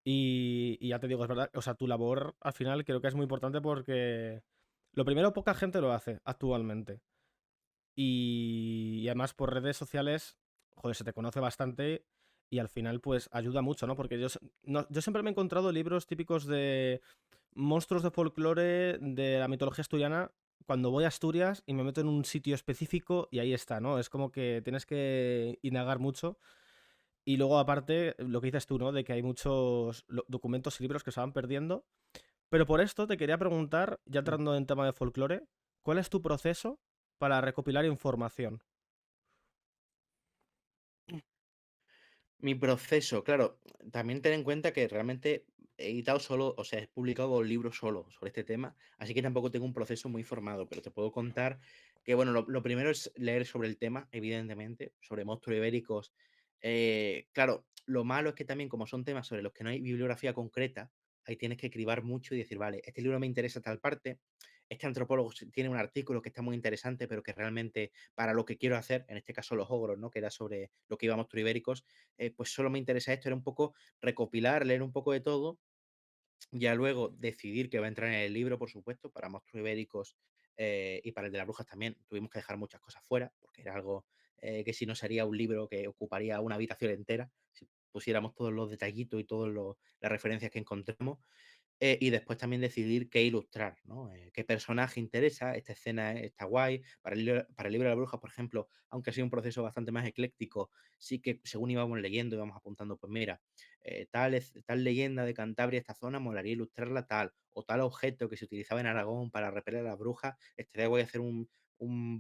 Y ya te digo, es verdad, o sea, tu labor al final creo que es muy importante porque lo primero, poca gente lo hace actualmente. Y además por redes sociales, joder, se te conoce bastante y al final pues ayuda mucho, ¿no? Porque yo siempre me he encontrado libros típicos de monstruos de folclore de la mitología asturiana cuando voy a Asturias y me meto en un sitio específico y ahí está, ¿no? Es como que tienes que indagar mucho. Y luego, aparte, lo que dices tú, ¿no? De que hay muchos documentos y libros que se van perdiendo. Pero por esto te quería preguntar, ya Mm. entrando en tema de folclore, ¿cuál es tu proceso para recopilar información? Mi proceso, claro, también ten en cuenta que realmente he editado solo, o sea, he publicado 2 libros solo sobre este tema, así que tampoco tengo un proceso muy formado, pero te puedo contar que, bueno, lo primero es leer sobre el tema, evidentemente, sobre monstruos ibéricos. Claro, lo malo es que también, como son temas sobre los que no hay bibliografía concreta, ahí tienes que cribar mucho y decir: "Vale, este libro me interesa tal parte, este antropólogo tiene un artículo que está muy interesante, pero que realmente para lo que quiero hacer", en este caso los ogros, ¿no? Que era sobre lo que iba a monstruos ibéricos, pues solo me interesa esto, era un poco recopilar, leer un poco de todo, ya luego decidir que va a entrar en el libro, por supuesto, para monstruos ibéricos, y para el de las brujas también. Tuvimos que dejar muchas cosas fuera, porque era algo que si no sería un libro que ocuparía una habitación entera, si pusiéramos todos los detallitos y todas las referencias que encontramos. Y después también decidir qué ilustrar, ¿no? Qué personaje interesa, esta escena está guay. Para el libro de la bruja, por ejemplo, aunque ha sido un proceso bastante más ecléctico, sí que según íbamos leyendo, íbamos apuntando, pues mira, tal leyenda de Cantabria, esta zona, molaría ilustrarla tal, o tal objeto que se utilizaba en Aragón para repeler a las brujas, estaría guay hacer un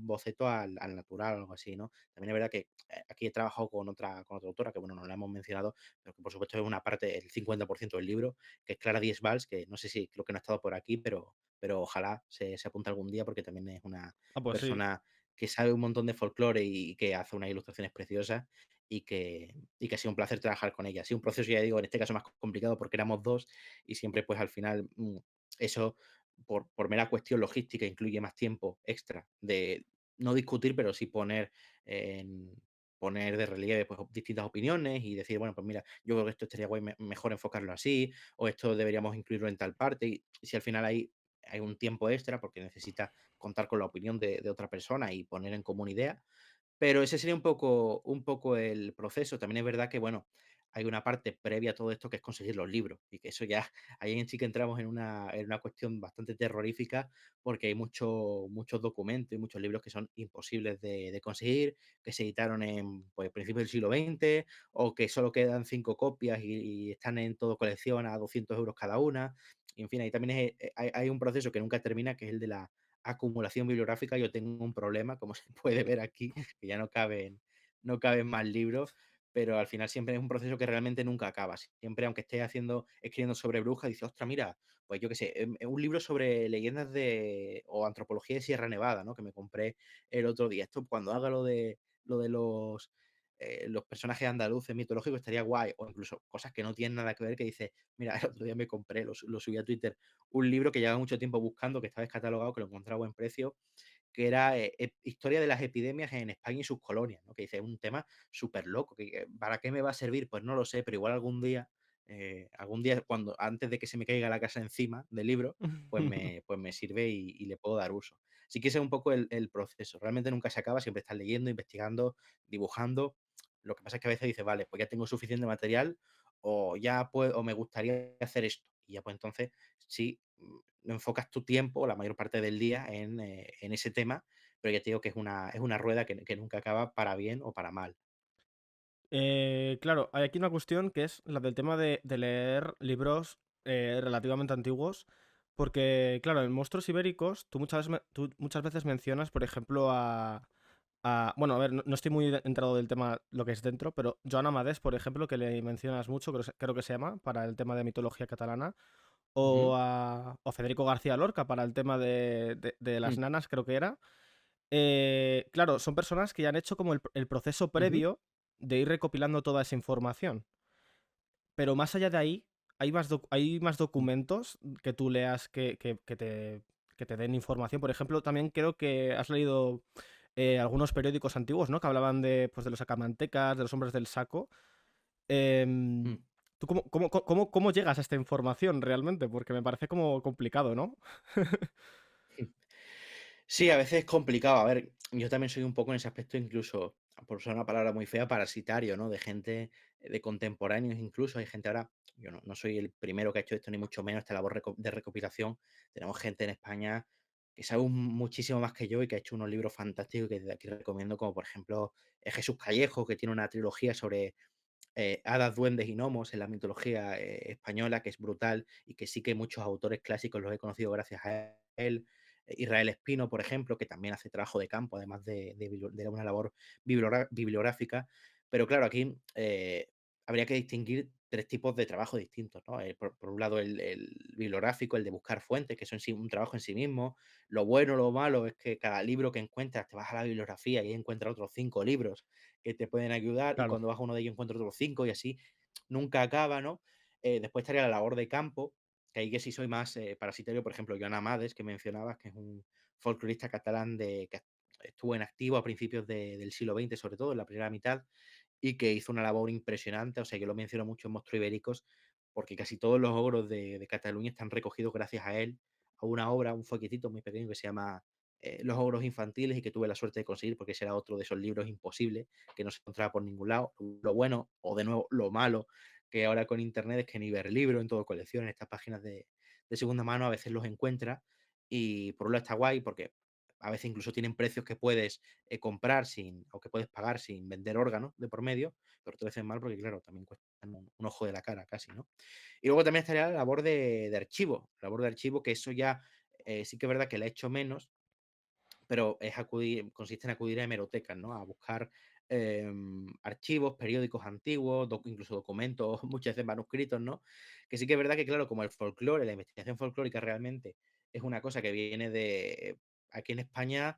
boceto al natural o algo así, ¿no? También es verdad que aquí he trabajado con otra autora, que bueno, no la hemos mencionado, pero que por supuesto es una parte, el 50% del libro, que es Clara Diez Valls, que no sé si creo que no ha estado por aquí, pero ojalá se apunte algún día porque también es una Ah, pues sí. persona que sabe un montón de folclore y que hace unas ilustraciones preciosas y que ha sido un placer trabajar con ella. Ha sido un proceso, ya digo, en este caso más complicado porque éramos dos y siempre pues al final eso por mera cuestión logística incluye más tiempo extra de no discutir, pero sí en, poner de relieve pues, distintas opiniones y decir, bueno, pues mira, yo creo que esto estaría guay mejor enfocarlo así, o esto deberíamos incluirlo en tal parte, y si al final hay un tiempo extra porque necesitas contar con la opinión de otra persona y poner en común ideas, pero ese sería un poco el proceso. También es verdad que, bueno, hay una parte previa a todo esto que es conseguir los libros, y que eso ya ahí en sí que entramos en una cuestión bastante terrorífica, porque hay muchos documentos y muchos libros que son imposibles de conseguir, que se editaron en, pues, principios del siglo XX, o que solo quedan 5 copias y están en todo colección a 200 euros cada una. Y en fin, ahí también hay un proceso que nunca termina, que es el de la acumulación bibliográfica. Yo tengo un problema, como se puede ver aquí, que ya no caben más libros, pero al final siempre es un proceso que realmente nunca acaba. Siempre, aunque esté escribiendo sobre brujas, dices: "Ostras, mira, pues yo qué sé, un libro sobre leyendas o antropología de Sierra Nevada", ¿no? Que me compré el otro día. Esto cuando haga lo de los personajes andaluces mitológicos estaría guay, o incluso cosas que no tienen nada que ver, que dices: "Mira, el otro día me compré, lo subí a Twitter, un libro que llevaba mucho tiempo buscando, que estaba descatalogado, que lo encontré a buen precio, que era Historia de las epidemias en España y sus colonias", ¿no? Que dice, es un tema súper loco, que ¿para qué me va a servir? Pues no lo sé, pero igual algún día cuando antes de que se me caiga la casa encima del libro, pues me sirve y le puedo dar uso. Así que ese es un poco el proceso. Realmente nunca se acaba, siempre estás leyendo, investigando, dibujando. Lo que pasa es que a veces dices: "Vale, pues ya tengo suficiente material, o me gustaría hacer esto". Y ya, pues entonces sí, enfocas tu tiempo, la mayor parte del día, en ese tema, pero ya te digo que es una rueda que nunca acaba para bien o para mal. Claro, hay aquí una cuestión que es la del tema de leer libros relativamente antiguos, porque, claro, en Monstruos Ibéricos tú muchas veces mencionas, por ejemplo, bueno, a ver, no estoy muy enterado del tema, lo que es dentro, pero Joan Amadés, por ejemplo, que le mencionas mucho, creo que se llama, para el tema de mitología catalana, Ujú. o Federico García Lorca para el tema de las Mm. nanas, creo que era. Claro, son personas que ya han hecho como el proceso Ujú. previo de ir recopilando toda esa información. Pero más allá de ahí, hay más Mm. documentos que tú leas que te den información. Por ejemplo, también creo que has leído algunos periódicos antiguos, ¿no? Que hablaban de, pues, de los acamantecas, de los hombres del saco. Em, Mm. ¿Tú cómo llegas a esta información realmente? Porque me parece como complicado, ¿no? Sí, a veces es complicado. A ver, yo también soy un poco en ese aspecto, incluso, por usar una palabra muy fea, parasitario, ¿no? De gente, de contemporáneos incluso. Hay gente ahora, yo no soy el primero que ha hecho esto, ni mucho menos esta labor de recopilación. Tenemos gente en España que sabe muchísimo más que yo y que ha hecho unos libros fantásticos que desde aquí recomiendo, como por ejemplo Jesús Callejo, que tiene una trilogía sobre hadas, duendes y gnomos en la mitología española, que es brutal y que sí que muchos autores clásicos los he conocido gracias a él. Israel Espino, por ejemplo, que también hace trabajo de campo, además de una labor bibliográfica. Pero claro, aquí habría que distinguir tres tipos de trabajo distintos, ¿no? Por un lado, el bibliográfico, el de buscar fuentes, que eso en sí un trabajo en sí mismo. Lo bueno, lo malo es que cada libro que encuentras, te vas a la bibliografía y ahí encuentras otros 5 libros que te pueden ayudar, y Claro. cuando vas a uno de ellos encuentras otros 5 y así nunca acaba, ¿no? Después estaría la labor de campo, que ahí que sí soy más parasitario, por ejemplo, Joan Amades, que mencionabas, que es un folclorista catalán que estuvo en activo a principios del siglo XX, sobre todo en la primera mitad, y que hizo una labor impresionante. O sea, yo lo menciono mucho en Monstruos Ibéricos, porque casi todos los ogros de Cataluña están recogidos gracias a él, a una obra, un folletito muy pequeño que se llama Los ogros infantiles, y que tuve la suerte de conseguir porque ese era otro de esos libros imposibles que no se encontraba por ningún lado. Lo bueno, o de nuevo lo malo, que ahora con internet es que ni ver libro en todo colección, en estas páginas de segunda mano a veces los encuentras, y por un lado está guay porque a veces incluso tienen precios que puedes comprar sin, o que puedes pagar sin vender órganos de por medio, pero otras veces mal porque, claro, también cuestan un ojo de la cara casi, ¿no? Y luego también estaría la labor de archivo, que eso ya sí que es verdad que la he hecho menos, pero consiste en acudir a hemerotecas, ¿no? A buscar archivos, periódicos antiguos, incluso documentos, muchas veces manuscritos, ¿no? Que sí que es verdad que, claro, como el folclore, la investigación folclórica realmente es una cosa que viene de aquí en España,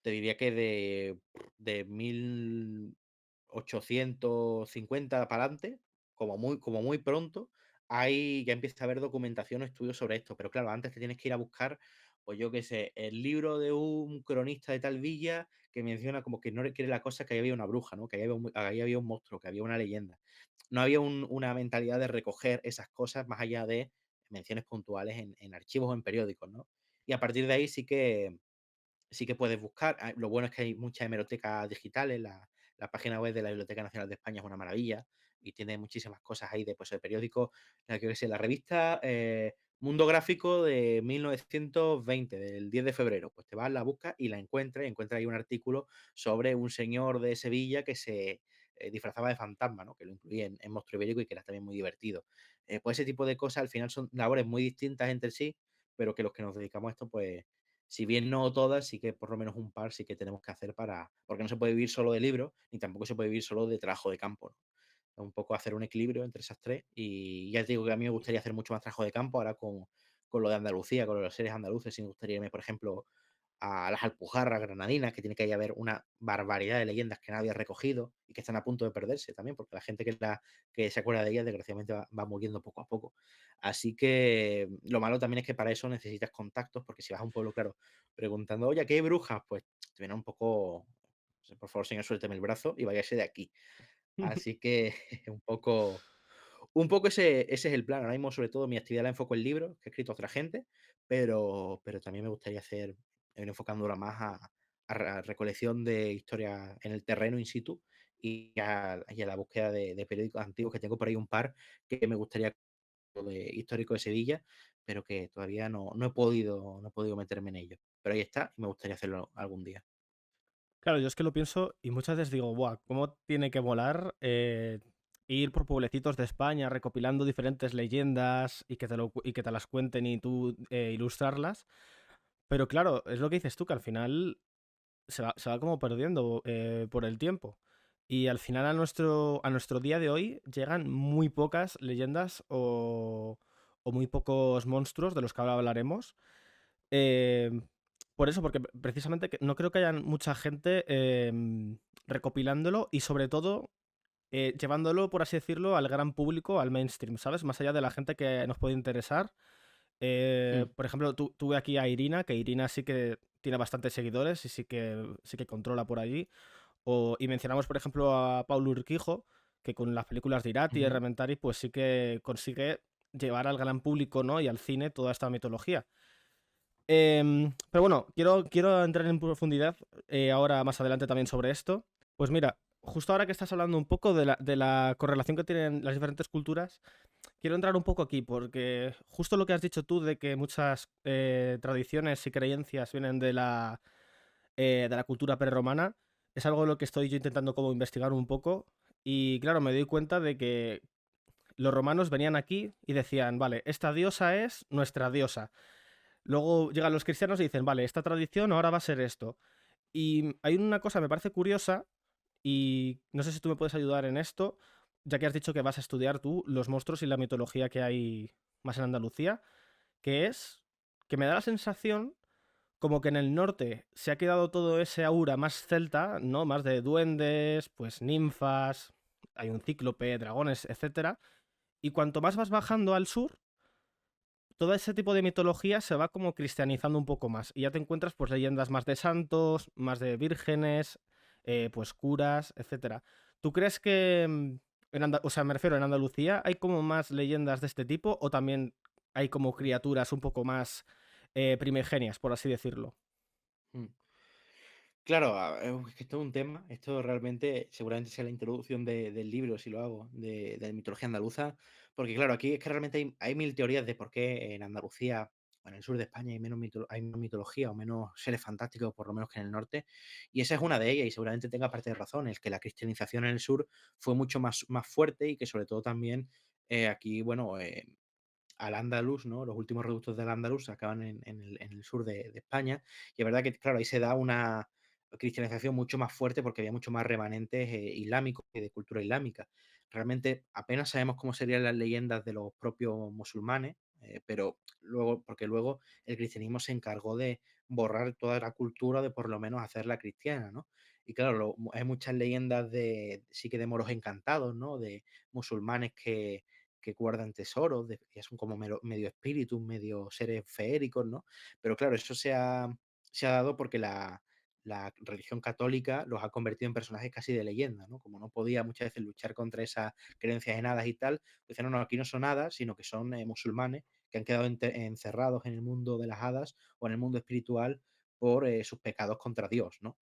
te diría que de 1850 para adelante, como muy pronto, ahí ya empieza a haber documentación o estudios sobre esto. Pero claro, antes te tienes que ir a buscar, pues yo qué sé, el libro de un cronista de tal villa que menciona como que no quiere la cosa, que ahí había una bruja, ¿no? Que ahí había un monstruo, que había una leyenda. No había una mentalidad de recoger esas cosas más allá de menciones puntuales en archivos o en periódicos, ¿no? Y a partir de ahí sí que puedes buscar. Lo bueno es que hay muchas hemerotecas digitales. La página web de la Biblioteca Nacional de España es una maravilla y tiene muchísimas cosas ahí de, pues, de periódico. La revista Mundo Gráfico de 1920, del 10 de febrero. Pues te vas, la buscas y la encuentras, y encuentras ahí un artículo sobre un señor de Sevilla que se disfrazaba de fantasma, ¿no? Que lo incluí en Monstruo Ibérico y que era también muy divertido. Pues ese tipo de cosas al final son labores muy distintas entre sí, pero que los que nos dedicamos a esto, pues si bien no todas, sí que por lo menos un par sí que tenemos que hacer porque no se puede vivir solo de libros, ni tampoco se puede vivir solo de trabajo de campo, ¿no? Un poco hacer un equilibrio entre esas tres. Y ya te digo que a mí me gustaría hacer mucho más trabajo de campo ahora con lo de Andalucía, con las series andaluces. Sí me gustaría irme, por ejemplo, a las Alpujarras granadinas, que tiene que haber una barbaridad de leyendas que nadie ha recogido y que están a punto de perderse también, porque la gente que se acuerda de ellas, desgraciadamente, va muriendo poco a poco. Así que lo malo también es que para eso necesitas contactos, porque si vas a un pueblo, claro, preguntando, oye, ¿qué hay brujas? Pues te viene un poco, por favor, señor, suélteme el brazo y váyase de aquí. Así que un poco ese es el plan. Ahora mismo, sobre todo, mi actividad la enfoco en libros que ha escrito otra gente, pero también me gustaría ir enfocándola más a recolección de historia en el terreno in situ, y a la búsqueda de periódicos antiguos, que tengo por ahí un par que me gustaría, de histórico de Sevilla, pero que todavía no he podido meterme en ello. Pero ahí está, y me gustaría hacerlo algún día. Claro, yo es que lo pienso y muchas veces digo, ¡buah! ¿Cómo tiene que molar ir por pueblecitos de España recopilando diferentes leyendas y y que te las cuenten y tú ilustrarlas? Pero claro, es lo que dices tú, que al final se va como perdiendo por el tiempo. Y al final a nuestro día de hoy llegan muy pocas leyendas o muy pocos monstruos de los que ahora hablaremos. Eh, por eso, porque precisamente no creo que haya mucha gente recopilándolo y sobre todo llevándolo, por así decirlo, al gran público, al mainstream, ¿sabes? Más allá de la gente que nos puede interesar. Mm. Por ejemplo, tuve aquí a Irina, que Irina sí que tiene bastantes seguidores y sí que controla por allí. Y mencionamos, por ejemplo, a Paulo Urquijo, que con las películas de Irati y Ujú. Rementari, pues sí que consigue llevar al gran público, ¿no? Y al cine toda esta mitología. Pero bueno, quiero entrar en profundidad ahora más adelante también sobre esto. Pues mira, justo ahora que estás hablando un poco de la correlación que tienen las diferentes culturas, quiero entrar un poco aquí, porque justo lo que has dicho tú de que muchas tradiciones y creencias vienen de la cultura prerromana, es algo de lo que estoy yo intentando como investigar un poco. Y claro, me doy cuenta de que los romanos venían aquí y decían, vale, esta diosa es nuestra diosa. Luego llegan los cristianos y dicen, vale, esta tradición ahora va a ser esto. Y hay una cosa que me parece curiosa, y no sé si tú me puedes ayudar en esto, ya que has dicho que vas a estudiar tú los monstruos y la mitología que hay más en Andalucía, que es que me da la sensación como que en el norte se ha quedado todo ese aura más celta, ¿no? Más de duendes, pues ninfas, hay un cíclope, dragones, etcétera. Y cuanto más vas bajando al sur, todo ese tipo de mitología se va como cristianizando un poco más. Y ya te encuentras pues leyendas más de santos, más de vírgenes, pues curas, etcétera. ¿Tú crees que o sea, me refiero, en Andalucía hay como más leyendas de este tipo o también hay como criaturas un poco más primigenias, por así decirlo? Mm. Claro, es que esto es un tema, esto realmente seguramente sea la introducción del libro, si lo hago, de mitología andaluza, porque claro, aquí es que realmente hay mil teorías de por qué en Andalucía o en el sur de España hay menos mitología o menos seres fantásticos, por lo menos que en el norte, y esa es una de ellas, y seguramente tenga parte de razón, es que la cristianización en el sur fue mucho más fuerte y que sobre todo también aquí, bueno, al Andalus, ¿no? Los últimos reductos del Andalus acaban en el sur de España. Y es verdad que, claro, ahí se da una cristianización mucho más fuerte porque había mucho más remanentes islámicos y de cultura islámica. Realmente apenas sabemos cómo serían las leyendas de los propios musulmanes, pero luego, porque luego el cristianismo se encargó de borrar toda la cultura, de por lo menos hacerla cristiana, ¿no? Y claro, hay muchas leyendas sí que de moros encantados, ¿no? De musulmanes que guardan tesoros, que son como medio espíritus, medio seres feéricos, ¿no? Pero claro, eso se ha dado porque la religión católica los ha convertido en personajes casi de leyenda, ¿no? Como no podía muchas veces luchar contra esas creencias en hadas y tal, decían, no, no, aquí no son hadas, sino que son musulmanes que han quedado encerrados en el mundo de las hadas o en el mundo espiritual por sus pecados contra Dios, ¿no?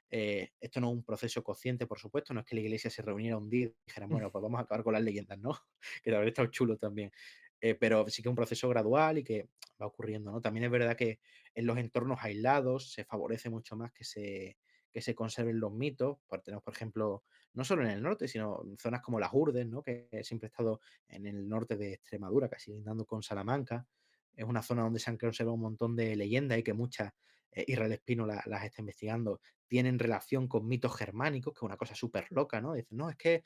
Esto no es un proceso consciente, por supuesto, no es que la iglesia se reuniera un día y dijera, bueno, pues vamos a acabar con las leyendas, ¿no? Que también está chulo también. Pero sí que es un proceso gradual y que va ocurriendo, ¿no? También es verdad que en los entornos aislados se favorece mucho más que se conserven los mitos. Tenemos, por ejemplo, no solo en el norte, sino en zonas como las Urdes, ¿no? Que siempre he estado en el norte de Extremadura, casi lindando con Salamanca. Es una zona donde se han conservado un montón de leyendas y que muchas, Israel Espino las está investigando, tienen relación con mitos germánicos, que es una cosa súper loca, ¿no? Dicen, no, es que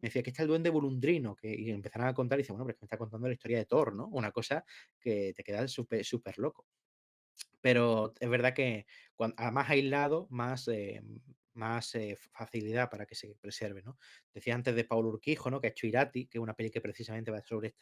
me decía que está el duende Bulundrino, y empezaron a contar y dice, bueno, pero es que me está contando la historia de Thor, ¿no? Una cosa que te queda súper, súper loco. Pero es verdad que a más aislado, más facilidad para que se preserve, ¿no? Decía antes de Paulo Urquijo, ¿no? Que ha hecho Irati, que es una peli que precisamente va sobre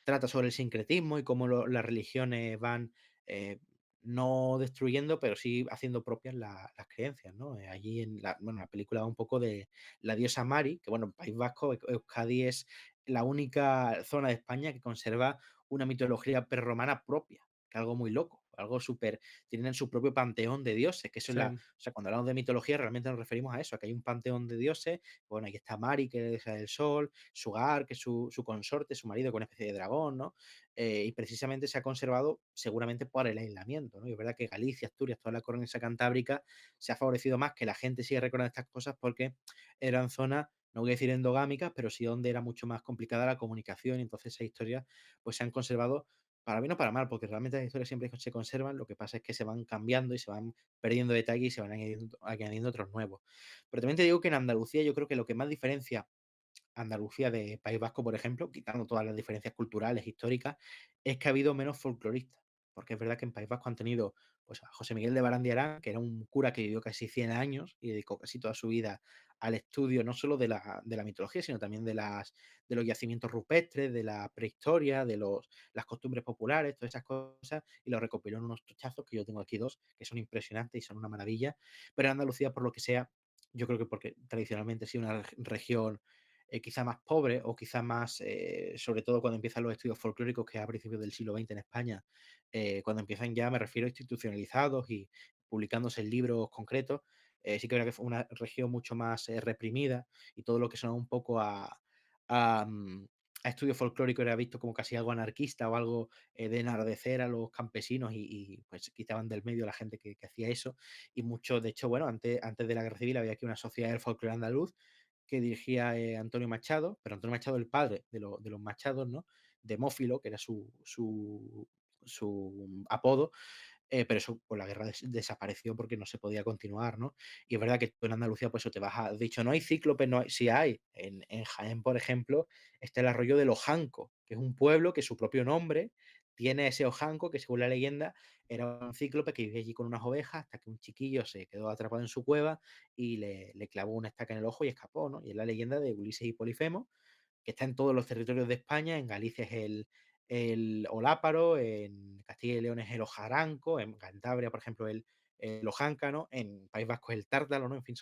trata sobre el sincretismo y cómo las religiones van eh, no destruyendo, pero sí haciendo propias las creencias, ¿no? Allí la película va un poco de la diosa Mari, que bueno, en País Vasco, Euskadi es la única zona de España que conserva una mitología prerromana propia, que es algo muy loco, algo súper, tienen su propio panteón de dioses, que eso es Sí. o sea, cuando hablamos de mitología realmente nos referimos a eso, a que hay un panteón de dioses, bueno, ahí está Mari, que es el sol, Sugar, que es su consorte, su marido, con una especie de dragón, ¿no? Y precisamente se ha conservado seguramente por el aislamiento, ¿no? Y es verdad que Galicia, Asturias, toda la cornisa cantábrica se ha favorecido más que la gente siga recordando estas cosas porque eran zonas, no voy a decir endogámicas, pero sí donde era mucho más complicada la comunicación y entonces esas historias pues se han conservado para bien o para mal, porque realmente las historias siempre se conservan, lo que pasa es que se van cambiando y se van perdiendo detalles y se van añadiendo otros nuevos. Pero también te digo que en Andalucía yo creo que lo que más diferencia Andalucía de País Vasco, por ejemplo, quitando todas las diferencias culturales, históricas, es que ha habido menos folcloristas. Porque es verdad que en País Vasco han tenido pues, a José Miguel de Barandiarán, que era un cura que vivió casi 100 años y dedicó casi toda su vida al estudio no solo de la mitología, sino también de los yacimientos rupestres, de la prehistoria, las costumbres populares, todas esas cosas, y lo recopiló en unos tochazos, que yo tengo aquí dos, que son impresionantes y son una maravilla. Pero en Andalucía, por lo que sea, yo creo que porque tradicionalmente ha sido una región quizá más pobre o quizá más, sobre todo cuando empiezan los estudios folclóricos, que es a principios del siglo XX en España, cuando empiezan ya, me refiero, institucionalizados y publicándose en libros concretos, sí que es verdad que fue una región mucho más reprimida y todo lo que sonaba un poco a, mm, a estudio folclórico era visto como casi algo anarquista o algo de enardecer a los campesinos pues quitaban del medio a la gente que hacía eso. Y mucho, de hecho, bueno, antes de la guerra civil había aquí una sociedad del folclore andaluz que dirigía Antonio Machado, pero Antonio Machado, el padre de los Machados, ¿no? Demófilo, que era su apodo, pero eso por la guerra desapareció porque no se podía continuar, ¿no? Y es verdad que tú en Andalucía, pues eso te vas a. Dicho, no hay cíclopes, no hay. Sí hay. En Jaén, por ejemplo, está el arroyo del Ojanco, que es un pueblo que su propio nombre tiene ese Ojanco, que según la leyenda era un cíclope que vivía allí con unas ovejas hasta que un chiquillo se quedó atrapado en su cueva y le clavó una estaca en el ojo y escapó, ¿no? Y es la leyenda de Ulises y Polifemo, que está en todos los territorios de España. En Galicia es el oláparo, en Castilla y León es el hojaranco, en Cantabria, por ejemplo, el hojáncano, en País Vasco es el tártalo, ¿no? En fin,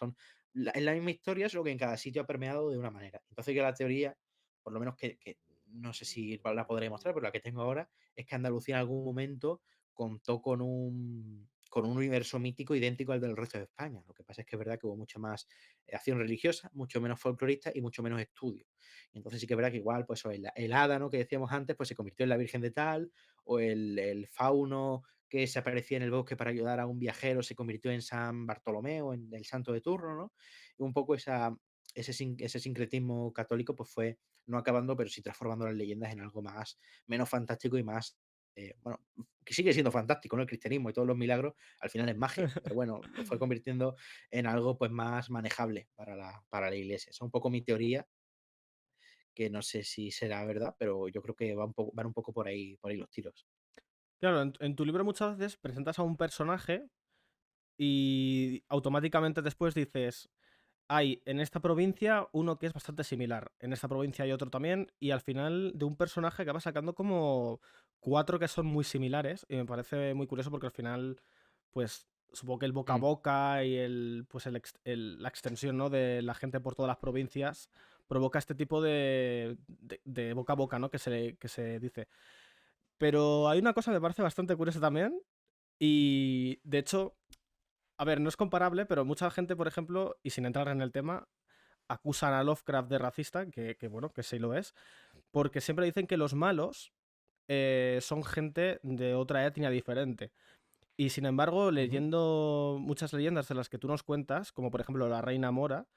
es la misma historia, solo que en cada sitio ha permeado de una manera. Entonces yo la teoría, por lo menos que no sé si la podré mostrar, pero la que tengo ahora es que Andalucía en algún momento contó con un universo mítico idéntico al del resto de España. Lo que pasa es que es verdad que hubo mucha más acción religiosa, mucho menos folclorista y mucho menos estudio. Entonces sí que es verdad que igual, pues el hada, ¿no? Que decíamos antes, pues se convirtió en la Virgen de tal, o el fauno que se aparecía en el bosque para ayudar a un viajero se convirtió en San Bartolomeo, en el santo de turno, ¿no? Y un poco ese sincretismo católico pues fue no acabando, pero sí transformando las leyendas en algo más, menos fantástico y más, bueno, que sigue siendo fantástico, ¿no? El cristianismo y todos los milagros al final es magia, pero bueno, lo fue convirtiendo en algo pues más manejable para la iglesia. Esa es un poco mi teoría, que no sé si será verdad, pero yo creo que van un poco por ahí los tiros. Claro, en tu libro muchas veces presentas a un personaje y automáticamente después dices, hay en esta provincia uno que es bastante similar, en esta provincia hay otro también, y al final de un personaje acabas sacando como cuatro que son muy similares, y me parece muy curioso porque al final, pues supongo que el boca a Mm, boca y pues la extensión, ¿no? De la gente por todas las provincias provoca este tipo de boca a boca, ¿no? Que se dice. Pero hay una cosa que me parece bastante curiosa también, y de hecho, a ver, no es comparable, pero mucha gente, por ejemplo, y sin entrar en el tema, acusan a Lovecraft de racista, bueno, que sí lo es, porque siempre dicen que los malos son gente de otra etnia diferente. Y sin embargo, ujú, leyendo muchas leyendas de las que tú nos cuentas, como por ejemplo la Reina Mora,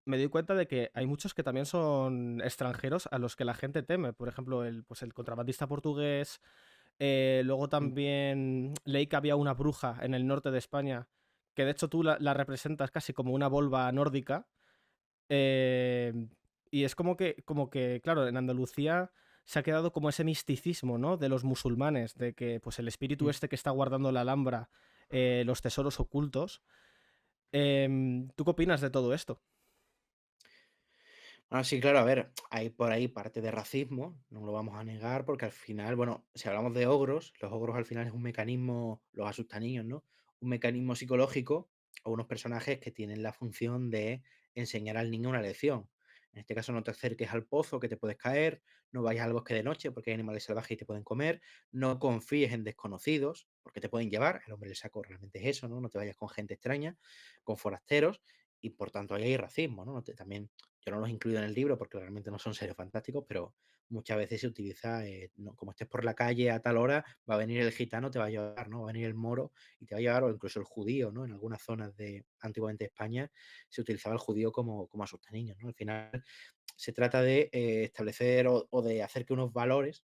me doy cuenta de que hay muchos que también son extranjeros a los que la gente teme. Por ejemplo, el contrabandista portugués. Luego mm. también leí que había una bruja en el norte de España, que de hecho tú la representas casi como una volva nórdica. eh, y es como que, claro, en Andalucía se ha quedado como ese misticismo, ¿no? De los musulmanes, de que pues el espíritu Mm. este que está guardando la Alhambra, los tesoros ocultos. ¿Tú qué opinas de todo esto? Bueno, sí, claro, a ver, hay por ahí parte de racismo, no lo vamos a negar, porque al final, bueno, si hablamos de ogros, los ogros al final es un mecanismo, los asustaniños, ¿no? Un mecanismo psicológico o unos personajes que tienen la función de enseñar al niño una lección. En este caso, no te acerques al pozo que te puedes caer, no vayas al bosque de noche porque hay animales salvajes y te pueden comer, no confíes en desconocidos porque te pueden llevar, el hombre del saco realmente es eso, ¿no? No te vayas con gente extraña, con forasteros, y por tanto ahí hay racismo, ¿no? También yo no los he incluido en el libro porque realmente no son seres fantásticos, pero muchas veces se utiliza, no, como estés por la calle a tal hora, va a venir el gitano, te va a llevar, ¿no? Va a venir el moro y te va a llevar, o incluso el judío, ¿no? En algunas zonas de antiguamente España se utilizaba el judío como asustaniños, ¿no? Al final se trata de establecer o de hacer que unos valores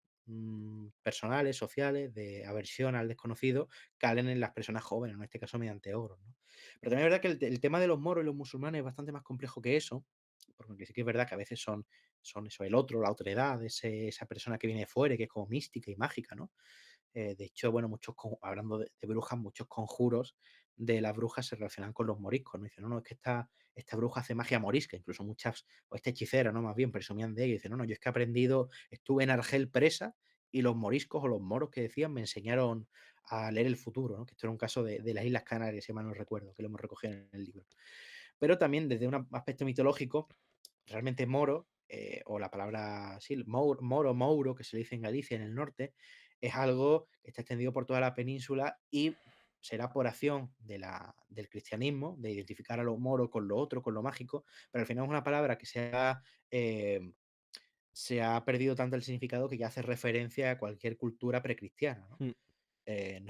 personales, sociales, de aversión al desconocido, calen en las personas jóvenes, en este caso mediante ogros, ¿no? Pero también es verdad que el tema de los moros y los musulmanes es bastante más complejo que eso, porque sí que es verdad que a veces son eso, el otro, la otra edad, esa persona que viene de fuera y que es como mística y mágica, ¿no? De hecho, bueno, hablando de brujas, muchos conjuros de las brujas se relacionan con los moriscos, ¿no? Dicen, no, no, es que esta bruja hace magia morisca, incluso muchas, o esta hechicera, ¿no? Más bien presumían de ella, y dicen, no, no, yo es que he aprendido, estuve en Argel presa y los moriscos o los moros que decían me enseñaron a leer el futuro, ¿no? Que esto era un caso de las Islas Canarias, si mal no recuerdo, que lo hemos recogido en el libro. Pero también desde un aspecto mitológico, realmente Moro o la palabra, sí, moro, mouro, que se le dice en Galicia, en el norte, es algo que está extendido por toda la península y será por acción del cristianismo, de identificar a los moros con lo otro, con lo mágico, pero al final es una palabra que eh, se ha perdido tanto el significado que ya hace referencia a cualquier cultura precristiana, ¿no? Mm,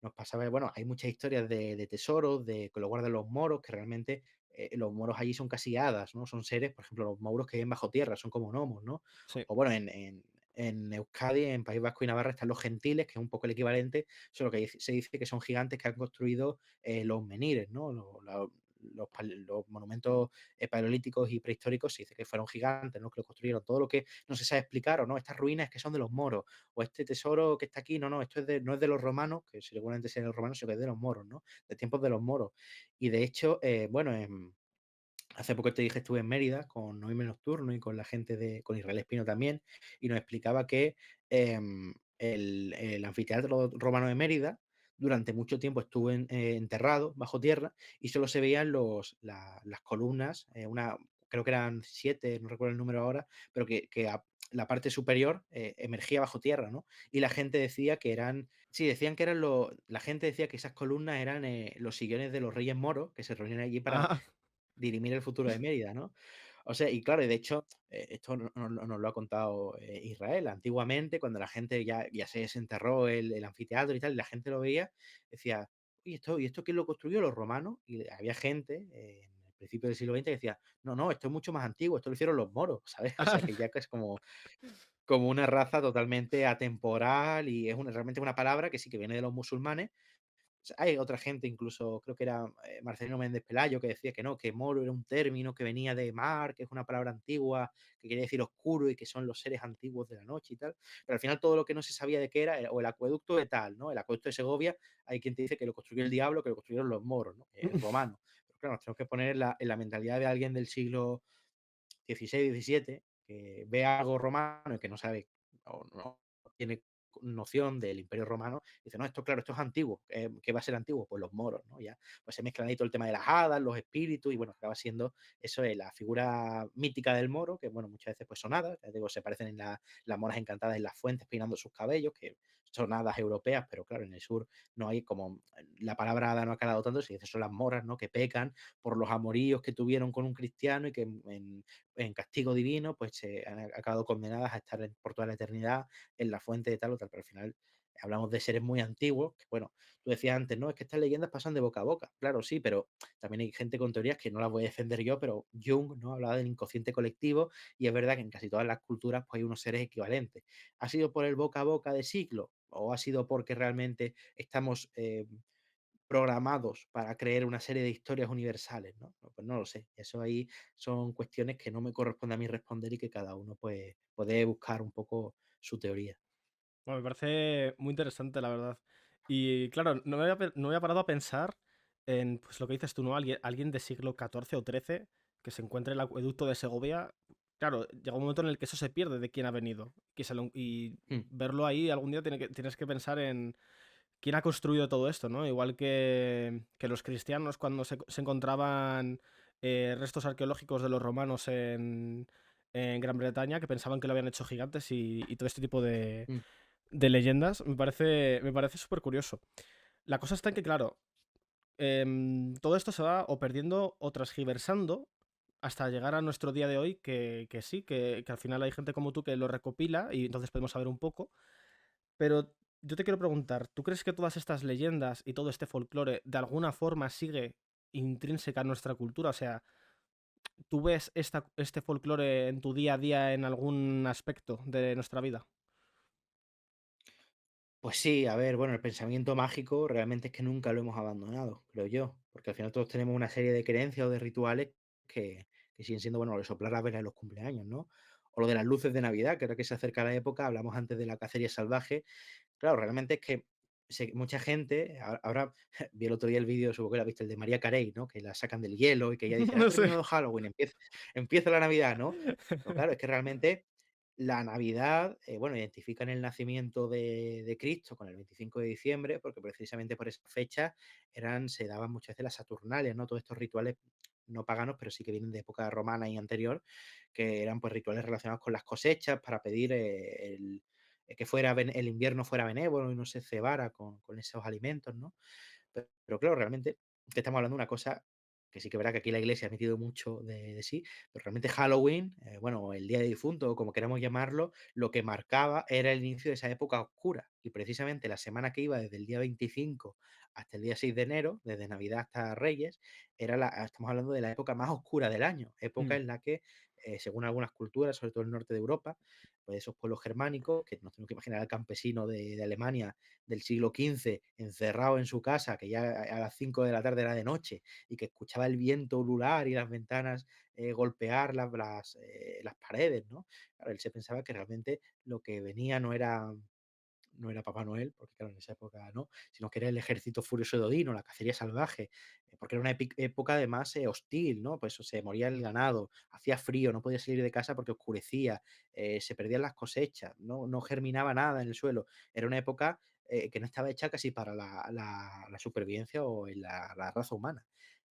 Nos pasaba, bueno, hay muchas historias de tesoros, de que lo guardan los moros, que realmente los moros allí son casi hadas, ¿no? Son seres, por ejemplo, los mouros que viven bajo tierra, son como gnomos, ¿no? sí. O bueno, en Euskadi, en País Vasco y Navarra, están los gentiles, que es un poco el equivalente, solo que se dice que son gigantes que han construido los menires, ¿no? Los monumentos paleolíticos y prehistóricos se dice que fueron gigantes, ¿no? Que lo construyeron. Todo lo que no se sabe explicar, o no, estas ruinas que son de los moros, o este tesoro que está aquí, no, no, no es de los romanos, que seguramente sea de los romanos, sino que es de los moros, ¿no? De tiempos de los moros. Y de hecho, bueno, hace poco te dije, estuve en Mérida con Noime Nocturno y con la gente con Israel Espino también, y nos explicaba que el anfiteatro romano de Mérida durante mucho tiempo estuvo enterrado bajo tierra y solo se veían las columnas, creo que eran 7, no recuerdo el número ahora, pero la parte superior emergía bajo tierra, ¿no? Y la gente decía que eran, sí, decían que eran la gente decía que esas columnas eran los sillones de los reyes moros que se reunían allí para Ah, dirimir el futuro de Mérida, ¿no? O sea, y claro, y de hecho, esto nos lo ha contado Israel. Antiguamente, cuando la gente ya se desenterró el anfiteatro y tal, y la gente lo veía, decía, ¿y esto quién lo construyó? ¿Los romanos? Y había gente en el principio del siglo XX que decía, no, no, esto es mucho más antiguo, esto lo hicieron los moros, ¿sabes? O sea, ah, que ya que es como una raza totalmente atemporal y realmente una palabra que sí que viene de los musulmanes. Hay otra gente, incluso creo que era Marcelino Méndez Pelayo, que decía que no, que moro era un término que venía de mar, que es una palabra antigua, que quiere decir oscuro y que son los seres antiguos de la noche y tal. Pero al final todo lo que no se sabía de qué era o el acueducto de tal, ¿no? El acueducto de Segovia, hay quien te dice que lo construyó el diablo, que lo construyeron los moros, ¿no? Romanos. Pero claro, nos tenemos que poner en la mentalidad de alguien del siglo 16, 17, que ve algo romano y que no sabe o no tiene noción del Imperio Romano, dice, no, esto claro, esto es antiguo, ¿qué va a ser antiguo? Pues los moros, ¿no? Ya, pues se mezclan ahí todo el tema de las hadas, los espíritus, y bueno, acaba siendo eso es la figura mítica del moro, que bueno, muchas veces pues son hadas, ya digo, se parecen en las moras encantadas en las fuentes peinando sus cabellos, que son hadas europeas, pero claro, en el sur no hay como, la palabra hada no ha calado tanto, se dice son las moras, ¿no? Que pecan por los amoríos que tuvieron con un cristiano y que en castigo divino, pues se han acabado condenadas a estar por toda la eternidad en la fuente de tal o tal, pero al final hablamos de seres muy antiguos, que bueno, tú decías antes, no, es que estas leyendas pasan de boca a boca, claro, sí, pero también hay gente con teorías que no las voy a defender yo, pero Jung, ¿no? Hablaba del inconsciente colectivo y es verdad que en casi todas las culturas pues hay unos seres equivalentes. ¿Ha sido por el boca a boca de siglo o ha sido porque realmente estamos programados para creer una serie de historias universales, ¿no? Pues no lo sé. Eso ahí son cuestiones que no me corresponde a mí responder y que cada uno pues puede buscar un poco su teoría. bueno, me parece muy interesante, la verdad. Y claro, no me había parado a pensar en pues, lo que dices tú, ¿no? Alguien de siglo XIV o XIII que se encuentre en el acueducto de Segovia. Claro, llega un momento en el que eso se pierde de quién ha venido. Y Mm, verlo ahí algún día tienes que pensar en quién ha construido todo esto, ¿no? Igual que los cristianos cuando se encontraban restos arqueológicos de los romanos en Gran Bretaña, que pensaban que lo habían hecho gigantes y todo este tipo mm. de leyendas, me parece súper curioso. La cosa está en que, claro, todo esto se va o perdiendo o transgiversando hasta llegar a nuestro día de hoy, que sí, que al final hay gente como tú que lo recopila y entonces podemos saber un poco. Pero yo te quiero preguntar, ¿tú crees que todas estas leyendas y todo este folclore de alguna forma sigue intrínseca a nuestra cultura? O sea, ¿tú ves este folclore en tu día a día en algún aspecto de nuestra vida? Pues sí, a ver, bueno, el pensamiento mágico realmente es que nunca lo hemos abandonado, creo yo, porque al final todos tenemos una serie de creencias o de rituales que siguen siendo, bueno, lo de soplar las velas en los cumpleaños, ¿no? O lo de las luces de Navidad, que ahora que se acerca la época, hablamos antes de la cacería salvaje. Claro, realmente es que mucha gente, ahora vi el otro día el vídeo, supongo que lo viste, el de María Carey, ¿no? Que la sacan del hielo y que ella dice, ha No sé. terminado Halloween, empieza la Navidad, ¿no? Pero claro, es que realmente la Navidad, bueno, identifican el nacimiento de Cristo con el 25 de diciembre, porque precisamente por esa fecha se daban muchas veces las Saturnalias, ¿no? Todos estos rituales no paganos, pero sí que vienen de época romana y anterior, que eran pues rituales relacionados con las cosechas para pedir que el invierno fuera benévolo y no se cebara con esos alimentos, ¿no? Pero claro, realmente que estamos hablando de una cosa que sí que es verdad que aquí la iglesia ha metido mucho de sí, pero realmente Halloween, bueno, el Día de Difunto, o como queramos llamarlo, lo que marcaba era el inicio de esa época oscura. Y precisamente la semana que iba desde el día 25 hasta el día 6 de enero, desde Navidad hasta Reyes, estamos hablando de la época más oscura del año, época Mm, en la que, según algunas culturas, sobre todo el norte de Europa, pues esos pueblos germánicos, que nos tenemos que imaginar al campesino de Alemania del siglo XV, encerrado en su casa, que ya a las 5 de la tarde era de noche, y que escuchaba el viento ulular y las ventanas golpear las paredes, ¿no? Claro, él se pensaba que realmente lo que venía no era Papá Noel, porque claro, en esa época no, sino que era el ejército furioso de Odín o la cacería salvaje, porque era una época además hostil, ¿no? Pues se moría el ganado, hacía frío, no podía salir de casa porque oscurecía, se perdían las cosechas, no germinaba nada en el suelo. Era una época que no estaba hecha casi para la supervivencia o la raza humana.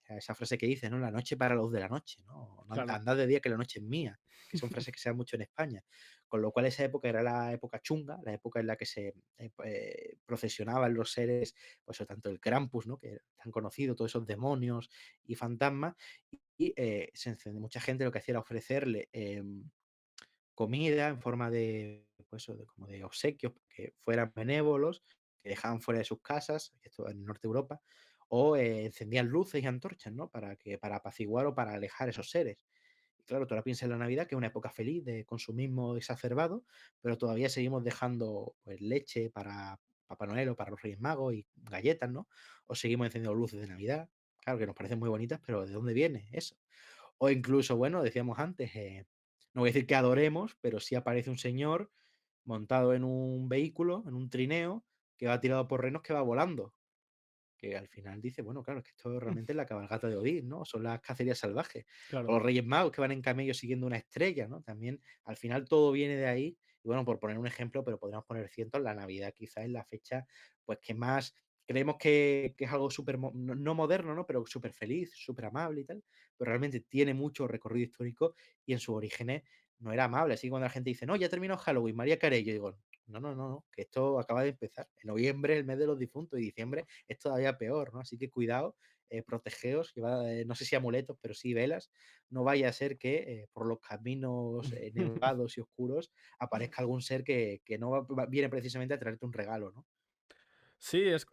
Esa frase que dice, ¿no? La noche para los de la noche, ¿no? claro. Andad de día que la noche es mía, que son frases que se dan mucho en España. Con lo cual esa época era la época chunga, la época en la que se procesionaban los seres, pues o tanto el Krampus, ¿no? Que es tan conocido, todos esos demonios y fantasmas, y mucha gente lo que hacía era ofrecerle comida en forma de, pues, como de obsequios, que fueran benévolos, que dejaban fuera de sus casas, esto en el norte de Europa, o encendían luces y antorchas, ¿no? Para apaciguar o para alejar esos seres. Y claro, tú ahora piensas en la Navidad, que es una época feliz de consumismo exacerbado, pero todavía seguimos dejando pues, leche para Papá Noel o para los Reyes Magos y galletas, ¿no? O seguimos encendiendo luces de Navidad. Claro que nos parecen muy bonitas, pero ¿de dónde viene eso? O incluso, bueno, decíamos antes, no voy a decir que adoremos, pero sí aparece un señor montado en un vehículo, en un trineo, que va tirado por renos que va volando. Que al final dice, bueno, claro, es que esto realmente es la cabalgata de Odín, ¿no? Son las cacerías salvajes. O Claro. los Reyes Magos que van en camello siguiendo una estrella, ¿no? También, al final todo viene de ahí. Y bueno, por poner un ejemplo, pero podríamos poner cientos, la Navidad quizás es la fecha, pues que más creemos que es algo súper, no moderno, ¿no? Pero súper feliz, súper amable y tal. Pero realmente tiene mucho recorrido histórico y en sus orígenes no era amable. Así que cuando la gente dice, no, ya terminó Halloween, María Carey, yo digo, no, no, no, no, que esto acaba de empezar. En noviembre es el mes de los difuntos y diciembre es todavía peor, ¿no? Así que cuidado, protegeos, llevad, no sé si amuletos, pero sí velas. No vaya a ser que por los caminos nevados y oscuros aparezca algún ser que no viene precisamente a traerte un regalo, ¿no? Sí, es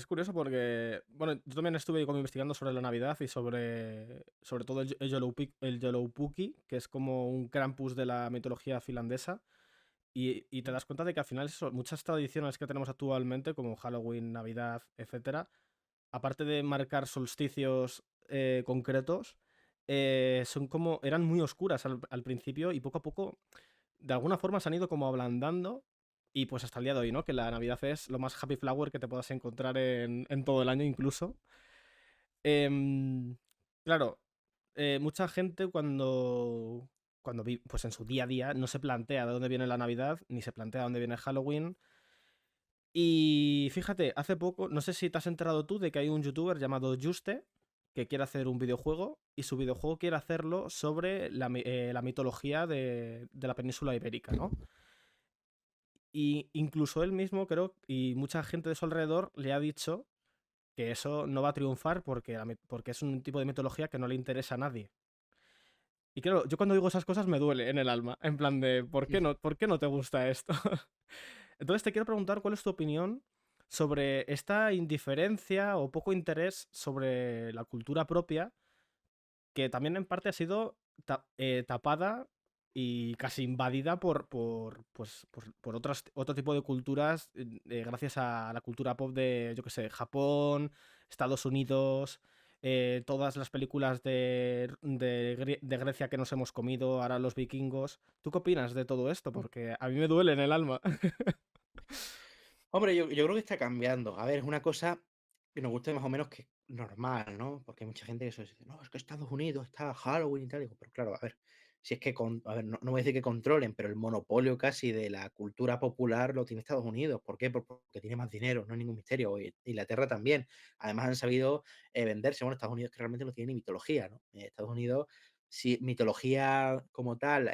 curioso porque, bueno, yo también estuve como investigando sobre la Navidad y sobre todo el Yellowpuki, que es como un Krampus de la mitología finlandesa. Y te Mm. das cuenta de que al final muchas tradiciones que tenemos actualmente, como Halloween, Navidad, etcétera, aparte de marcar solsticios concretos, eran muy oscuras al principio y poco a poco, de alguna forma, se han ido como ablandando y pues hasta el día de hoy, ¿no? Que la Navidad es lo más happy flower que te puedas encontrar en todo el año incluso. Em, claro, mucha gente pues en su día a día no se plantea de dónde viene la Navidad, ni se plantea de dónde viene Halloween. Y fíjate, hace poco, no sé si te has enterado tú de que hay un youtuber llamado Juste que quiere hacer un videojuego y su videojuego quiere hacerlo sobre la mitología de la península ibérica, ¿no? Y incluso él mismo, creo, y mucha gente de su alrededor le ha dicho que eso no va a triunfar porque es un tipo de mitología que no le interesa a nadie. Y claro, yo cuando digo esas cosas me duele en el alma, en plan de, por qué no te gusta esto? Entonces te quiero preguntar cuál es tu opinión sobre esta indiferencia o poco interés sobre la cultura propia, que también en parte ha sido tapada y casi invadida por otro tipo de culturas, gracias a la cultura pop de, yo qué sé, Japón, Estados Unidos, todas las películas de Grecia que nos hemos comido, ahora los vikingos. ¿Tú qué opinas de todo esto? Porque a mí me duele en el alma. Hombre, yo creo que está cambiando. A ver, es una cosa que nos guste más o menos que normal, ¿no? Porque hay mucha gente que eso dice, no, es que Estados Unidos está Halloween y tal. Digo, pero claro, a ver, si es que a ver, no voy a decir que controlen, pero el monopolio casi de la cultura popular lo tiene Estados Unidos. ¿Por qué? Porque tiene más dinero, no hay ningún misterio. Y Inglaterra también. Además han sabido venderse. Bueno, Estados Unidos que realmente no tiene ni mitología, ¿no? Estados Unidos, si mitología como tal,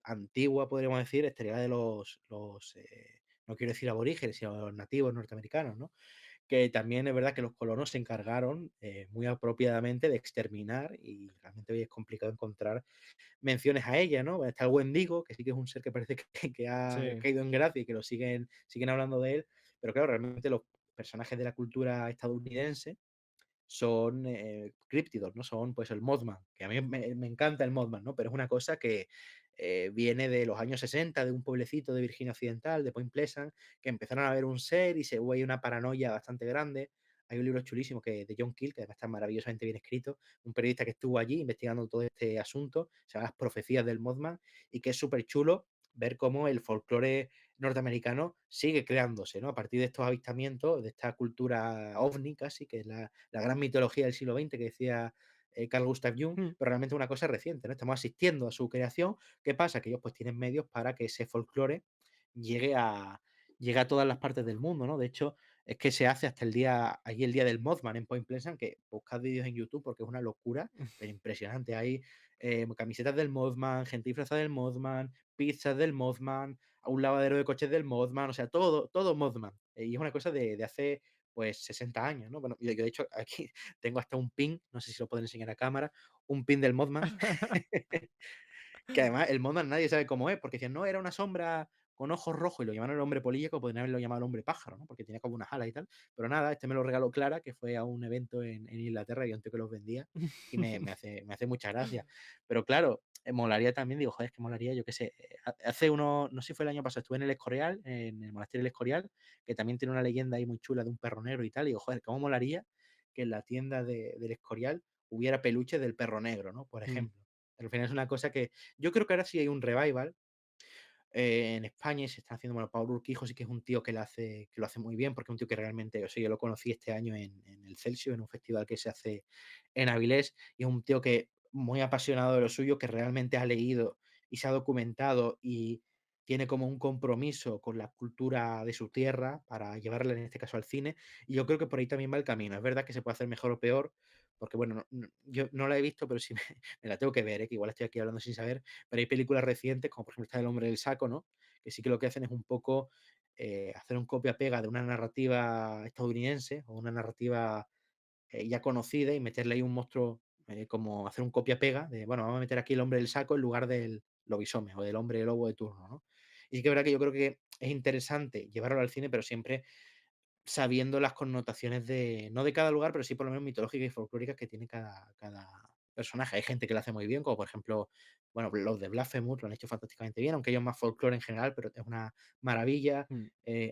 antigua, podríamos decir, estaría la de no quiero decir aborígenes, sino los nativos norteamericanos, ¿no? Que también es verdad que los colonos se encargaron muy apropiadamente de exterminar y realmente hoy es complicado encontrar menciones a ella, ¿no? Está el Wendigo, que sí que es un ser que parece que ha Sí. caído en gracia y que lo siguen hablando de él, pero claro, realmente los personajes de la cultura estadounidense son críptidos, ¿no? Son pues el Mothman, que a mí me encanta el Mothman, ¿no? Pero es una cosa que viene de los años 60, de un pueblecito de Virginia Occidental, de Point Pleasant, que empezaron a ver un ser y se hubo ahí una paranoia bastante grande. Hay un libro chulísimo de John Keel, que además está maravillosamente bien escrito, un periodista que estuvo allí investigando todo este asunto, se llama Las profecías del Mothman, y que es súper chulo ver cómo el folclore norteamericano sigue creándose, ¿no? A partir de estos avistamientos, de esta cultura ovni casi, que es la gran mitología del siglo XX que decía Carl Gustav Jung, Mm. pero realmente una cosa reciente, ¿no? Estamos asistiendo a su creación. ¿Qué pasa? Que ellos pues tienen medios para que ese folclore llegue a, llegue a todas las partes del mundo, ¿no? De hecho, es que se hace hasta allí el día del Mothman en Point Pleasant, que buscad vídeos en YouTube porque es una locura, pero impresionante. Hay camisetas del Mothman, gente disfrazada del Mothman, pizzas del Mothman, a un lavadero de coches del Mothman, o sea, todo Mothman. Y es una cosa de hace pues 60 años, ¿no? Bueno, yo de hecho aquí tengo hasta un pin, no sé si lo puedo enseñar a cámara, un pin del Mothman, que además el Mothman nadie sabe cómo es, porque decían, no, era una sombra con ojos rojos y lo llamaron el hombre polilla, que podrían haberlo llamado el hombre pájaro, ¿no? Porque tenía como unas alas y tal. Pero nada, este me lo regaló Clara, que fue a un evento en Inglaterra y un tío que los vendía y me hace mucha gracia. Pero claro, molaría también, digo, joder, es que molaría, yo qué sé, hace uno, no sé si fue el año pasado, estuve en el Escorial, en el monasterio del Escorial, que también tiene una leyenda ahí muy chula de un perro negro y tal, y digo, joder, cómo molaría que en la tienda del Escorial hubiera peluches del perro negro, ¿no? Por Mm. ejemplo. Al final es una cosa que yo creo que ahora sí hay un revival en España y se está haciendo, bueno, Pablo Urquijo sí que es un tío que lo hace muy bien, porque es un tío que realmente, o sea, yo lo conocí este año en el Celsius, en un festival que se hace en Avilés, y es un tío que muy apasionado de lo suyo, que realmente ha leído y se ha documentado y tiene como un compromiso con la cultura de su tierra para llevarla, en este caso, al cine, y yo creo que por ahí también va el camino. Es verdad que se puede hacer mejor o peor, porque bueno, yo no la he visto, pero sí me la tengo que ver, que igual estoy aquí hablando sin saber, pero hay películas recientes, como por ejemplo está El hombre del saco, ¿no? Que sí que lo que hacen es un poco hacer un copia-pega de una narrativa estadounidense o una narrativa ya conocida y meterle ahí un monstruo, como hacer un copia-pega de, bueno, vamos a meter aquí el hombre del saco en lugar del lobisombre o del hombre lobo de turno, ¿no? Y sí que es verdad que yo creo que es interesante llevarlo al cine, pero siempre sabiendo las connotaciones no de cada lugar, pero sí por lo menos mitológicas y folclóricas que tiene cada personaje. Hay gente que lo hace muy bien, como por ejemplo, bueno, los de Blasphemous lo han hecho fantásticamente bien, aunque ellos más folclore en general, pero es una maravilla. Mm.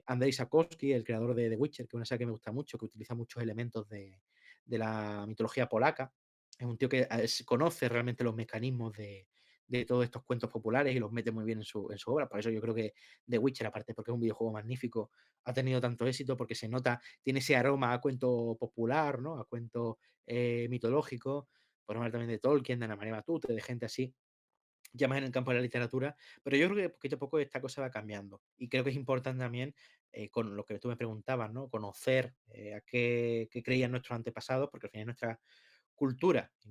Andrei Sapkowski, el creador de The Witcher, que es una serie que me gusta mucho, que utiliza muchos elementos de la mitología polaca. Es un tío que conoce realmente los mecanismos de todos estos cuentos populares y los mete muy bien en su obra. Por eso yo creo que The Witcher, aparte porque es un videojuego magnífico, ha tenido tanto éxito porque se nota, tiene ese aroma a cuento popular, ¿no? A cuento mitológico, por hablar también de Tolkien, de Ana María Matute, de gente así, ya más en el campo de la literatura, pero yo creo que poquito a poco esta cosa va cambiando y creo que es importante también, con lo que tú me preguntabas, ¿no? Conocer a qué creían nuestros antepasados, porque al final nuestra cultura y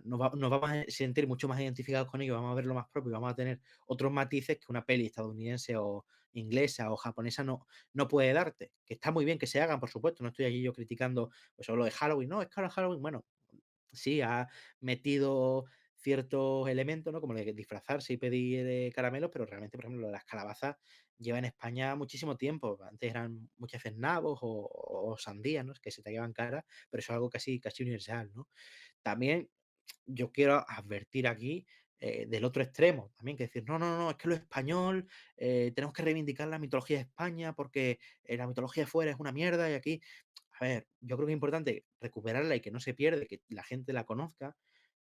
nos vamos a sentir mucho más identificados con ellos, vamos a ver lo más propio, vamos a tener otros matices que una peli estadounidense o inglesa o japonesa no puede darte. Que está muy bien que se hagan, por supuesto, no estoy aquí yo criticando pues solo de Halloween, no, es que ahora Halloween, bueno, sí, ha metido ciertos elementos, ¿no? Como el de disfrazarse y pedir caramelos, pero realmente, por ejemplo, lo de las calabazas lleva en España muchísimo tiempo. Antes eran muchas veces nabos o sandías, ¿no? Que se tallaban cara, pero eso es algo casi universal, ¿no? También yo quiero advertir aquí del otro extremo, también que decir, no, no, no, es que lo español, tenemos que reivindicar la mitología de España porque la mitología de fuera es una mierda y aquí, a ver, yo creo que es importante recuperarla y que no se pierde, que la gente la conozca,